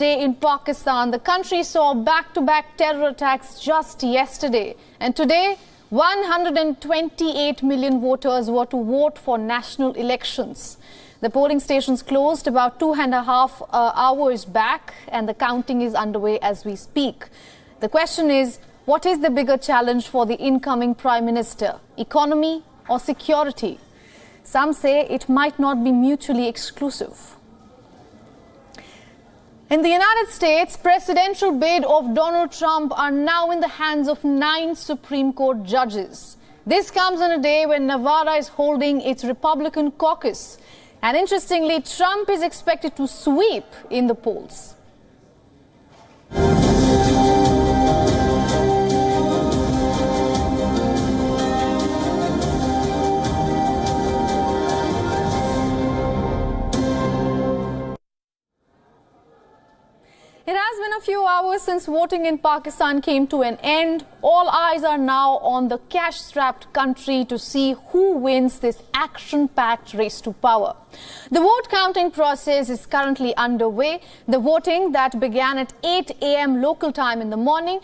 Day in Pakistan, the country saw back-to-back terror attacks just yesterday. And today, 128 million voters were to vote for national elections. The polling stations closed about 2.5 hours back, and the counting is underway as we speak. The question is, what is the bigger challenge for the incoming Prime Minister? Economy or security? Some say it might not be mutually exclusive. In the United States, presidential bid of Donald Trump are now in the hands of 9 Supreme Court judges. This comes on a day when Nevada is holding its Republican caucus. And interestingly, Trump is expected to sweep in the polls. It has been a few hours since voting in Pakistan came to an end. All eyes are now on the cash-strapped country to see who wins this action-packed race to power. The vote-counting process is currently underway. The voting that began at 8 a.m. local time in the morning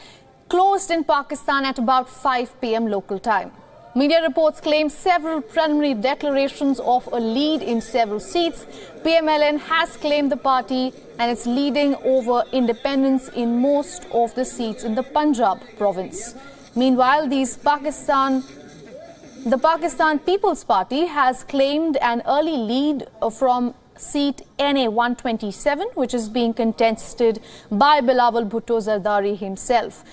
closed in Pakistan at about 5 p.m. local time. Media reports claim several preliminary declarations of a lead in several seats. PMLN has claimed the party and it's leading over independents in most of the seats in the Punjab province. Meanwhile, the Pakistan People's Party has claimed an early lead from seat NA 127, which is being contested by Bilawal Bhutto Zardari himself.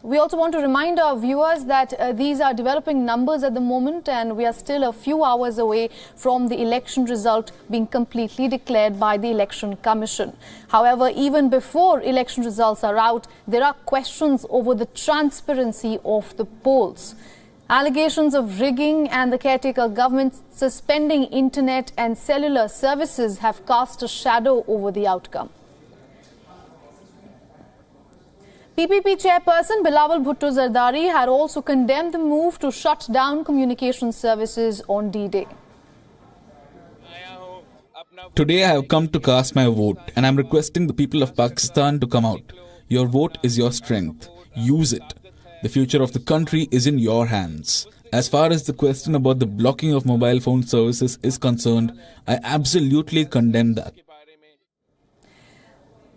We also want to remind our viewers that these are developing numbers at the moment, and we are still a few hours away from the election result being completely declared by the Election Commission. However, even before election results are out, there are questions over the transparency of the polls. Allegations of rigging and the caretaker government suspending internet and cellular services have cast a shadow over the outcome. PPP chairperson Bilawal Bhutto Zardari had also condemned the move to shut down communication services on D-Day. Today I have come to cast my vote, and I am requesting the people of Pakistan to come out. Your vote is your strength. Use it. The future of the country is in your hands. As far as the question about the blocking of mobile phone services is concerned, I absolutely condemn that.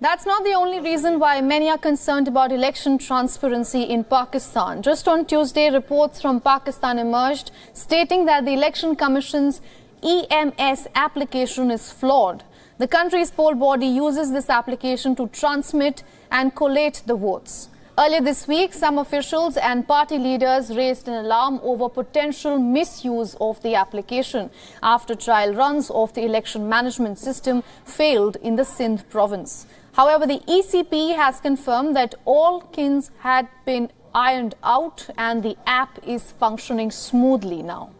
That's not the only reason why many are concerned about election transparency in Pakistan. Just on Tuesday, reports from Pakistan emerged stating that the Election Commission's EMS application is flawed. The country's poll body uses this application to transmit and collate the votes. Earlier this week, some officials and party leaders raised an alarm over potential misuse of the application after trial runs of the election management system failed in the Sindh province. However, the ECP has confirmed that all kinks had been ironed out and the app is functioning smoothly now.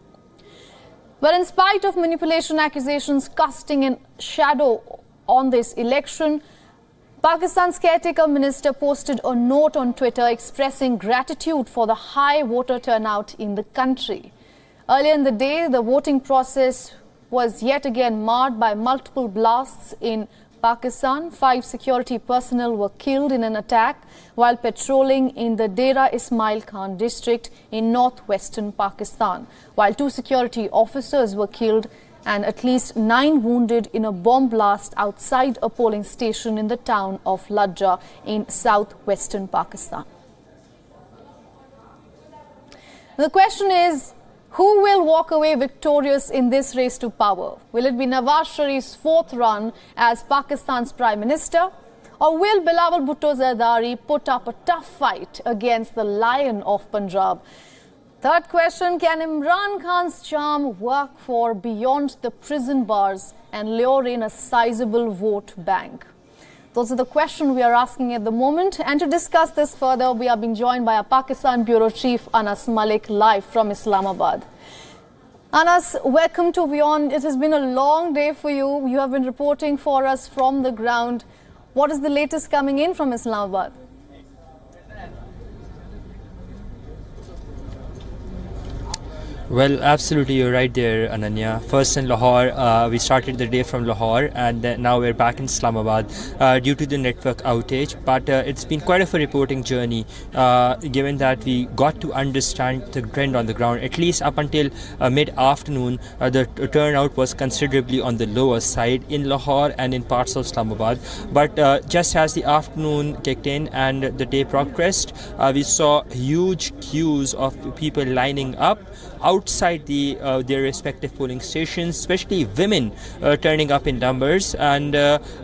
But in spite of manipulation accusations casting a shadow on this election, Pakistan's caretaker minister posted a note on Twitter expressing gratitude for the high voter turnout in the country. Earlier in the day, the voting process was yet again marred by multiple blasts in Pakistan. 5 security personnel were killed in an attack while patrolling in the Dera Ismail Khan district in northwestern Pakistan, while 2 security officers were killed and at least 9 wounded in a bomb blast outside a polling station in the town of Ladja in southwestern Pakistan. The question is, who will walk away victorious in this race to power? Will it be Nawaz Sharif's 4th run as Pakistan's Prime Minister? Or will Bilawal Bhutto Zardari put up a tough fight against the Lion of Punjab? Third question, can Imran Khan's charm work for beyond the prison bars and lure in a sizable vote bank? Those are the questions we are asking at the moment. And to discuss this further, we are being joined by our Pakistan Bureau Chief Anas Malik live from Islamabad. Anas, welcome to WION. It has been a long day for you. You have been reporting for us from the ground. What is the latest coming in from Islamabad? Well, absolutely, you're right there, Ananya. First in Lahore, we started the day from Lahore, and then now we're back in Islamabad due to the network outage. But it's been quite of a reporting journey, given that we got to understand the trend on the ground. At least up until mid-afternoon, the turnout was considerably on the lower side in Lahore and in parts of Islamabad. But just as the afternoon kicked in and the day progressed, we saw huge queues of people lining up outside their respective polling stations, especially women turning up in numbers and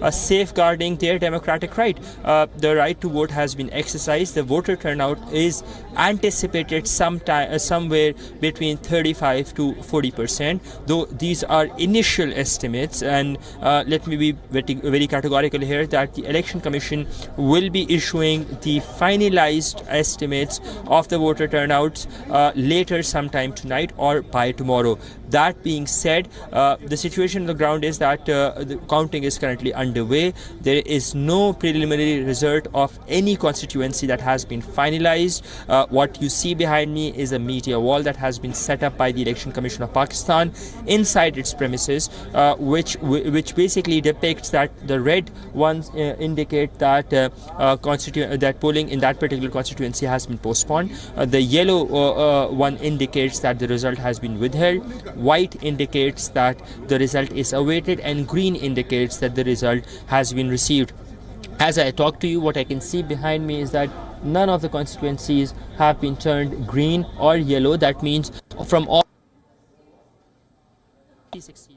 safeguarding their democratic right. The right to vote has been exercised. The voter turnout is anticipated somewhere between 35 to 40%, though these are initial estimates, and let me be very categorical here that the Election Commission will be issuing the finalized estimates of the voter turnouts later sometime tonight or by tomorrow. That being said, the situation on the ground is that the counting is currently underway. There is no preliminary result of any constituency that has been finalized. What you see behind me is a media wall that has been set up by the Election Commission of Pakistan inside its premises, which basically depicts that the red ones indicate that that polling in that particular constituency has been postponed. The yellow one indicates that the result has been withheld. White indicates that the result is awaited, and green indicates that the result has been received. As I talk to you, what I can see behind me is that none of the constituencies have been turned green or yellow. That means from all 56 seats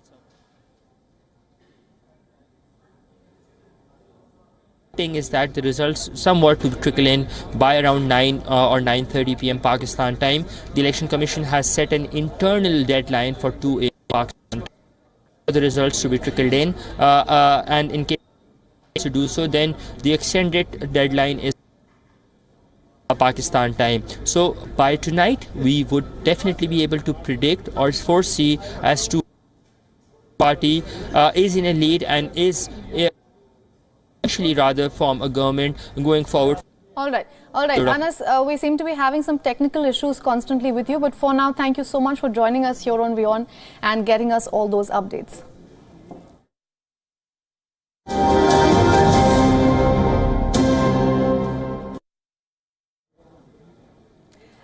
is that the results somewhat to trickle in by around 9 or 9:30 p.m. Pakistan time. The Election Commission has set an internal deadline for 2 a.m. Pakistan for the results to be trickled in, and in case to do so, then the extended deadline is Pakistan time. So by tonight, we would definitely be able to predict or foresee as to party is in a lead and is actually rather form a government going forward. All right. Anas, we seem to be having some technical issues constantly with you, but for now, thank you so much for joining us here on WION and getting us all those updates.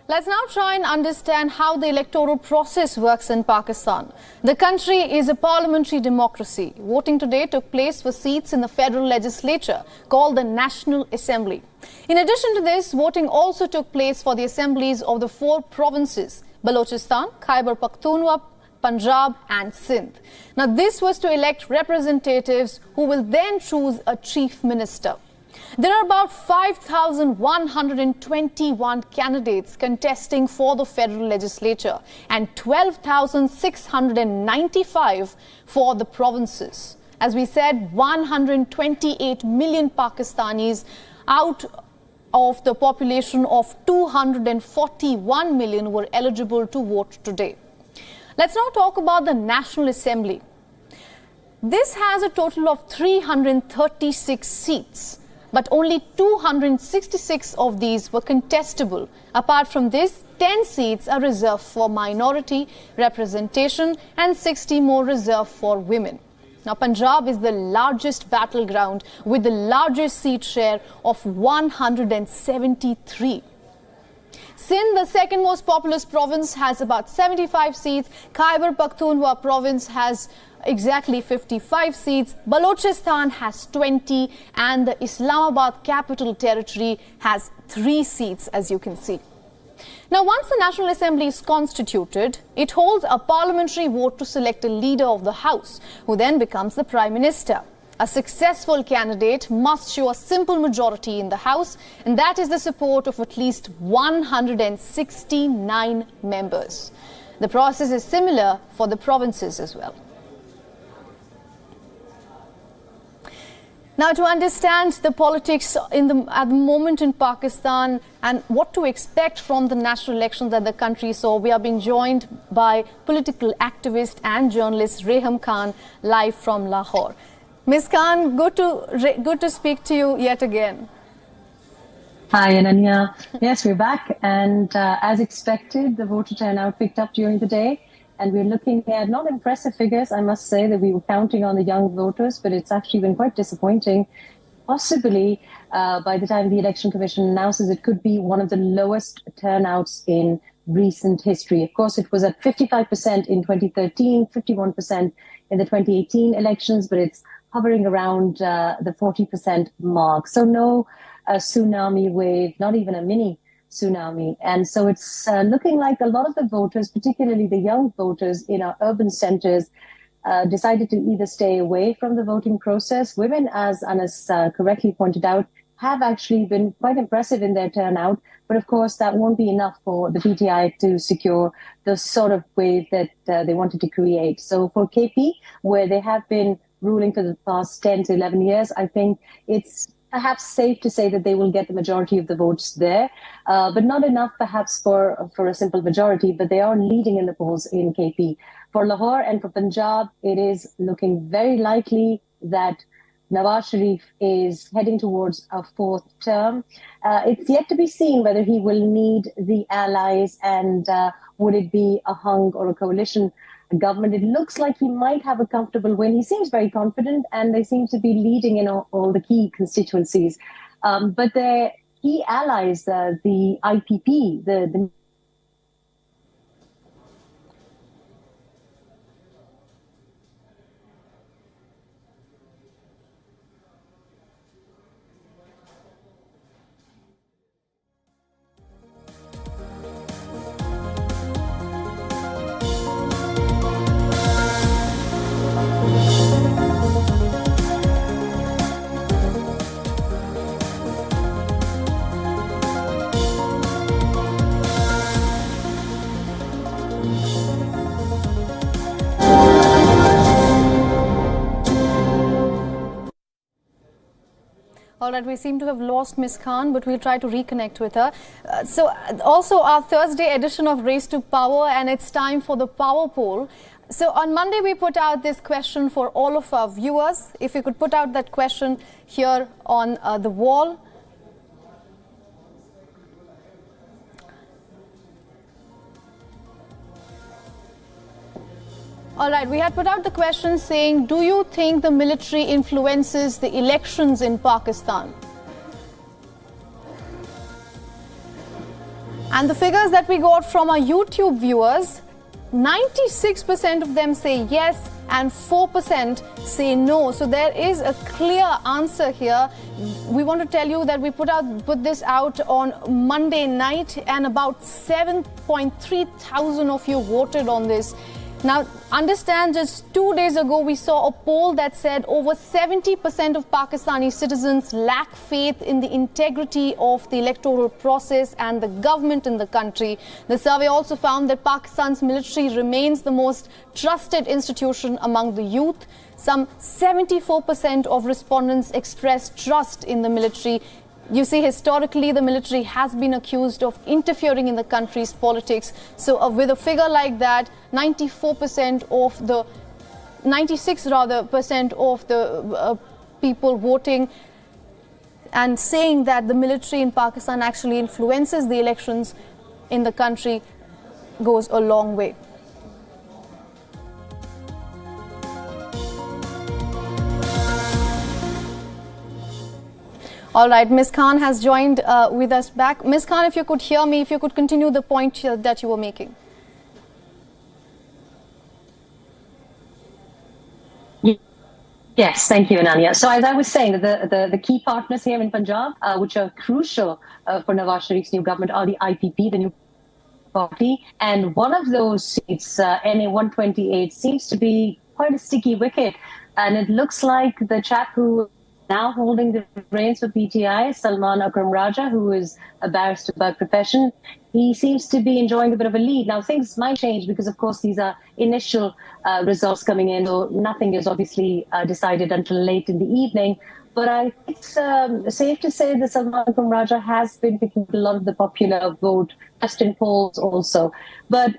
Let's now try and understand how the electoral process works in Pakistan. The country is a parliamentary democracy. Voting today took place for seats in the federal legislature called the National Assembly. In addition to this, voting also took place for the assemblies of the 4 provinces: Balochistan, Khyber Pakhtunkhwa, Punjab and Sindh. Now this was to elect representatives who will then choose a chief minister. There are about 5,121 candidates contesting for the federal legislature and 12,695 for the provinces. As we said, 128 million Pakistanis out of the population of 241 million were eligible to vote today. Let's now talk about the National Assembly. This has a total of 336 seats. But only 266 of these were contestable. Apart from this, 10 seats are reserved for minority representation and 60 more reserved for women. Now, Punjab is the largest battleground with the largest seat share of 173. Sindh, the second most populous province, has about 75 seats. Khyber Pakhtunkhwa province has exactly 55 seats. Balochistan has 20 and the Islamabad Capital Territory has 3 seats, as you can see. Now, once the National Assembly is constituted, it holds a parliamentary vote to select a leader of the House, who then becomes the Prime Minister. A successful candidate must show a simple majority in the House, and that is the support of at least 169 members. The process is similar for the provinces as well. Now, to understand the politics at the moment in Pakistan and what to expect from the national elections that the country saw, we are being joined by political activist and journalist Reham Khan live from Lahore. Ms. Khan, good to speak to you yet again. Hi, Ananya. Yes, we're back. And as expected, the voter turnout picked up during the day. And we're looking at not impressive figures, I must say, that we were counting on the young voters, but it's actually been quite disappointing. Possibly, by the time the Election Commission announces, it could be one of the lowest turnouts in recent history. Of course, it was at 55% in 2013, 51% in the 2018 elections, but it's hovering around the 40% mark. So no tsunami wave, not even a mini tsunami. And so it's looking like a lot of the voters, particularly the young voters in our urban centers, decided to either stay away from the voting process. Women, as Anas correctly pointed out, have actually been quite impressive in their turnout. But of course, that won't be enough for the PTI to secure the sort of wave that they wanted to create. So for KP, where they have been ruling for the past 10 to 11 years, I think it's perhaps safe to say that they will get the majority of the votes there, but not enough perhaps for a simple majority, but they are leading in the polls in KP. For Lahore and for Punjab, it is looking very likely that Nawaz Sharif is heading towards a fourth term. It's yet to be seen whether he will need the allies and would it be a hung or a coalition government. It looks like he might have a comfortable win. He seems very confident and they seem to be leading in all the key constituencies. But the key allies, the IPP, the All right, we seem to have lost Ms. Khan, but we'll try to reconnect with her. So also our Thursday edition of Race to Power, and it's time for the power poll. So on Monday, we put out this question for all of our viewers. If you could put out that question here on the wall. All right, we had put out the question saying, do you think the military influences the elections in Pakistan? And the figures that we got from our YouTube viewers, 96% of them say yes and 4% say no. So there is a clear answer here. We want to tell you that we put this out on Monday night and about 7.3 thousand of you voted on this. Now, understand, just 2 days ago, we saw a poll that said over 70% of Pakistani citizens lack faith in the integrity of the electoral process and the government in the country. The survey also found that Pakistan's military remains the most trusted institution among the youth. Some 74% of respondents expressed trust in the military. You see, historically, the military has been accused of interfering in the country's politics. So with a figure like that, 96% of the people voting and saying that the military in Pakistan actually influences the elections in the country goes a long way. All right, Ms. Khan has joined with us back. Ms. Khan, if you could hear me, if you could continue the point that you were making. Yes, thank you, Ananya. So as I was saying, the key partners here in Punjab, which are crucial for Nawaz Sharif's new government, are the IPP, the new party. And one of those seats, NA 128, seems to be quite a sticky wicket. And it looks like the chap who now holding the reins for PTI, Salman Akram Raja, who is a barrister by profession, he seems to be enjoying a bit of a lead. Now, things might change because, of course, these are initial results coming in, so nothing is obviously decided until late in the evening. But I think it's safe to say that Salman Akram Raja has been picking up a lot of the popular vote, just in polls also. But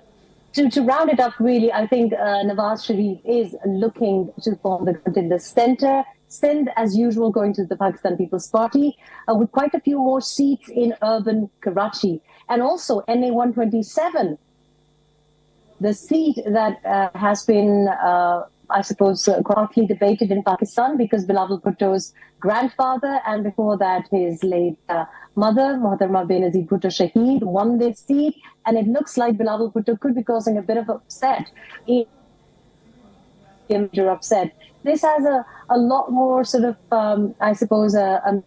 to round it up, really, I think Nawaz Sharif is looking to form the government in the center. Sindh, as usual, going to the Pakistan People's Party, with quite a few more seats in urban Karachi. And also NA 127, the seat that has been, I suppose, hotly debated in Pakistan because Bilawal Bhutto's grandfather and before that his late mother, Mohattarma Benazir Bhutto Shaheed, won this seat. And it looks like Bilawal Bhutto could be causing a bit of upset. Upset. This has a lot more sort of, I suppose, a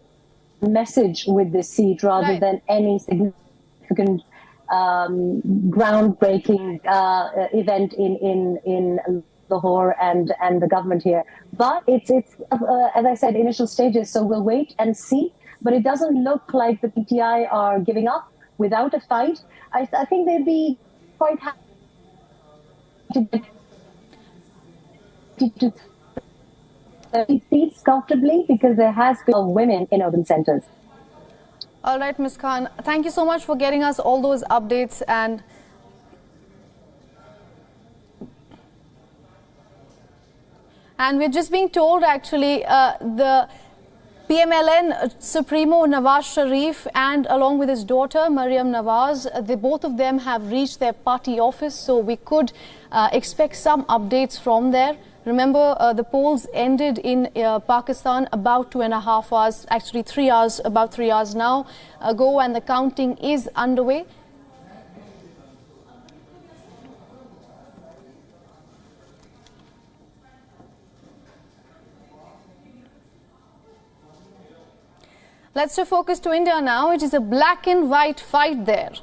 message with this seat rather than any significant groundbreaking event in Lahore and the government here. But it's as I said, initial stages, so we'll wait and see. But it doesn't look like the PTI are giving up without a fight. I think they'd be quite happy to get 30 seats comfortably because there has been women in urban centers. All right, Ms. Khan, thank you so much for getting us all those updates. And we're just being told, actually, the PMLN Supremo Nawaz Sharif and along with his daughter Maryam Nawaz, both of them have reached their party office, so we could expect some updates from there. Remember, the polls ended in Pakistan about 2.5 hours, actually 3 hours, about 3 hours now ago, and the counting is underway. Let's focus to India now. It is a black and white fight there.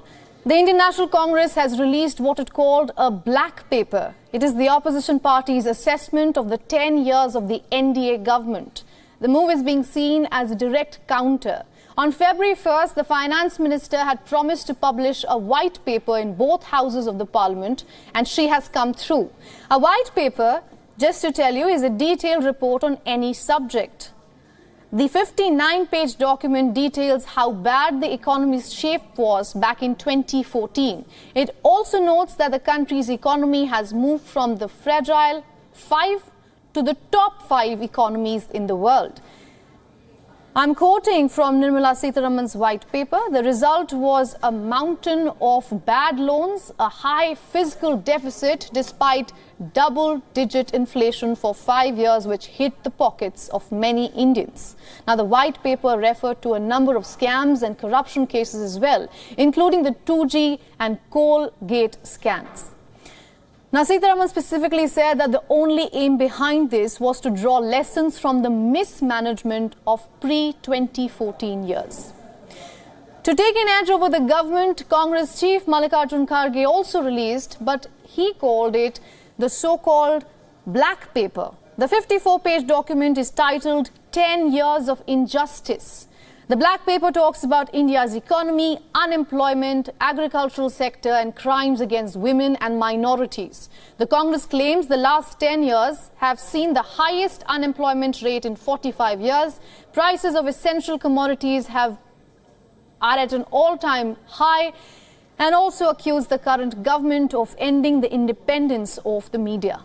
The Indian National Congress has released what it called a black paper. It is the opposition party's assessment of the 10 years of the NDA government. The move is being seen as a direct counter. On February 1st, the finance minister had promised to publish a white paper in both houses of the parliament, and she has come through. A white paper, just to tell you, is a detailed report on any subject. The 59-page document details how bad the economy's shape was back in 2014. It also notes that the country's economy has moved from the fragile 5 to the top 5 economies in the world. I'm quoting from Nirmala Sitharaman's white paper. The result was a mountain of bad loans, a high fiscal deficit despite double-digit inflation for 5 years, which hit the pockets of many Indians. Now, the white paper referred to a number of scams and corruption cases as well, including the 2G and coal gate scams. Now, Sitharaman specifically said that the only aim behind this was to draw lessons from the mismanagement of pre-2014 years. To take an edge over the government, Congress chief Mallikarjun Kharge also released, but he called it the so-called black paper. The 54-page document is titled 10 Years of Injustice. The black paper talks about India's economy, unemployment, agricultural sector and crimes against women and minorities. The Congress claims the last 10 years have seen the highest unemployment rate in 45 years. Prices of essential commodities are at an all-time high, and also accused the current government of ending the independence of the media.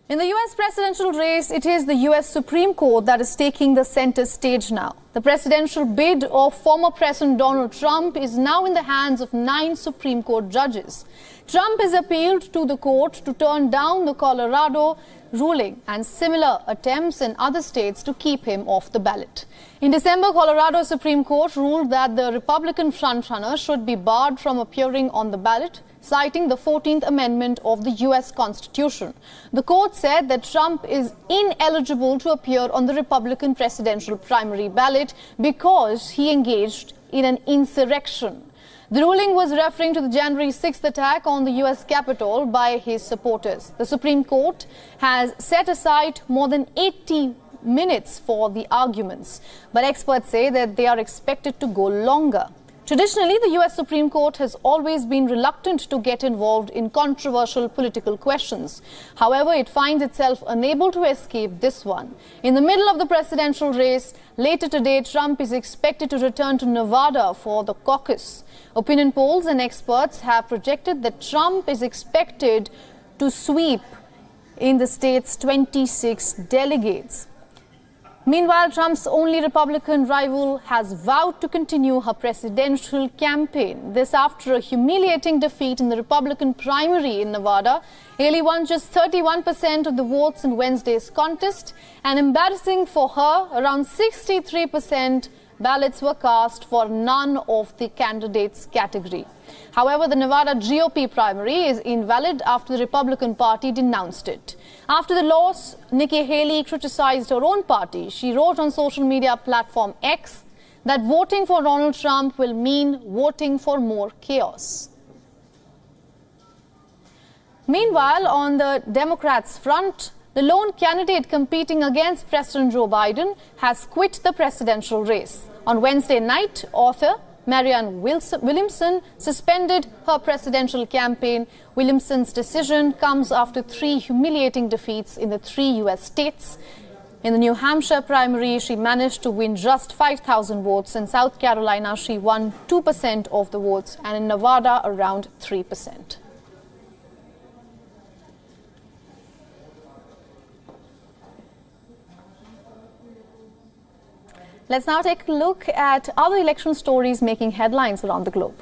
In the US presidential race, it is the US Supreme Court that is taking the center stage now. The presidential bid of former President Donald Trump is now in the hands of 9 Supreme Court judges. Trump has appealed to the court to turn down the Colorado ruling and similar attempts in other states to keep him off the ballot. In December, Colorado Supreme Court ruled that the Republican frontrunner should be barred from appearing on the ballot, citing the 14th Amendment of the US Constitution. The court said that Trump is ineligible to appear on the Republican presidential primary ballot because he engaged in an insurrection. The ruling was referring to the January 6th attack on the US Capitol by his supporters. The Supreme Court has set aside more than 80 minutes for the arguments, but experts say that they are expected to go longer. Traditionally, the US Supreme Court has always been reluctant to get involved in controversial political questions. However, it finds itself unable to escape this one. In the middle of the presidential race, later today, Trump is expected to return to Nevada for the caucus. Opinion polls and experts have projected that Trump is expected to sweep in the state's 26 delegates. Meanwhile, Trump's only Republican rival has vowed to continue her presidential campaign. This after a humiliating defeat in the Republican primary in Nevada. Haley won just 31% of the votes in Wednesday's contest, and embarrassing for her, around 63% ballots were cast for none of the candidates' category. However, the Nevada GOP primary is invalid after the Republican Party denounced it. After the loss, Nikki Haley criticized her own party. She wrote on social media platform X that voting for Donald Trump will mean voting for more chaos. Meanwhile, on the Democrats' front, the lone candidate competing against President Joe Biden has quit the presidential race. On Wednesday night, author Marianne Williamson suspended her presidential campaign. Williamson's decision comes after 3 humiliating defeats in the 3 U.S. states. In the New Hampshire primary, she managed to win just 5,000 votes. In South Carolina, she won 2% of the votes, and in Nevada, around 3%. Let's now take a look at other election stories making headlines around the globe.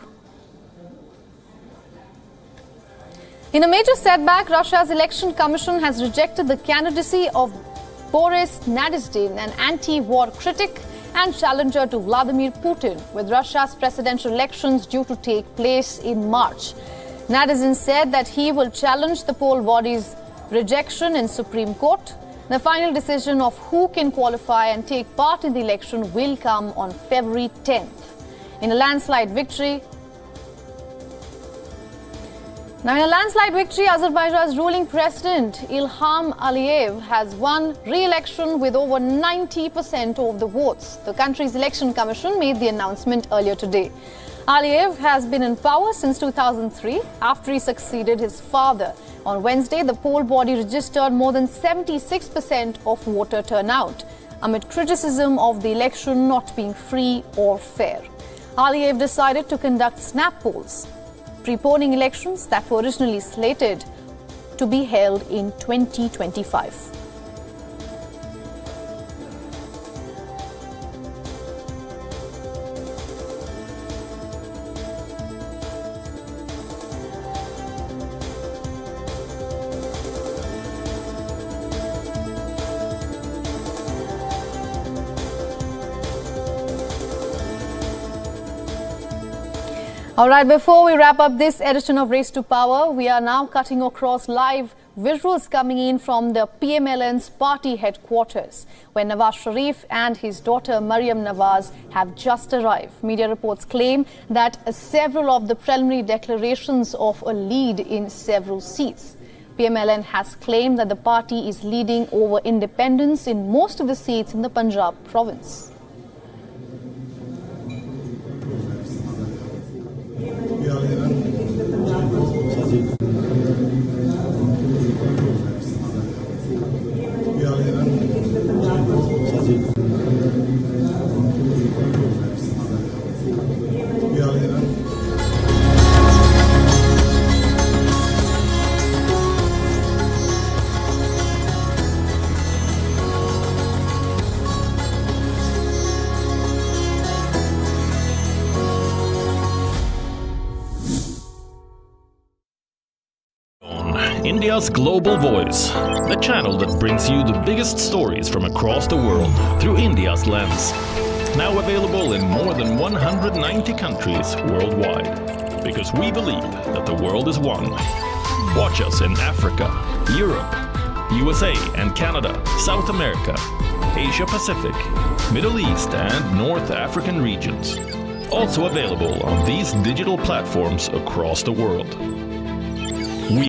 In a major setback, Russia's election commission has rejected the candidacy of Boris Nadezhdin, an anti-war critic and challenger to Vladimir Putin, with Russia's presidential elections due to take place in March. Nadezhdin said that he will challenge the poll body's rejection in Supreme Court. The final decision of who can qualify and take part in the election will come on February 10th. In a landslide victory, Azerbaijan's ruling president Ilham Aliyev has won re-election with over 90% of the votes. The country's election commission made the announcement earlier today. Aliyev has been in power since 2003 after he succeeded his father. On Wednesday, the poll body registered more than 76% of voter turnout, amid criticism of the election not being free or fair. Aliyev decided to conduct snap polls, preponing elections that were originally slated to be held in 2025. All right, before we wrap up this edition of Race to Power, we are now cutting across live visuals coming in from the PMLN's party headquarters, where Nawaz Sharif and his daughter Maryam Nawaz have just arrived. Media reports claim that several of the preliminary declarations of a lead in several seats. PMLN has claimed that the party is leading over independents in most of the seats in the Punjab province. India's Global Voice, the channel that brings you the biggest stories from across the world through India's lens. Now available in more than 190 countries worldwide. Because we believe that the world is one. Watch us in Africa, Europe, USA and Canada, South America, Asia Pacific, Middle East and North African regions. Also available on these digital platforms across the world.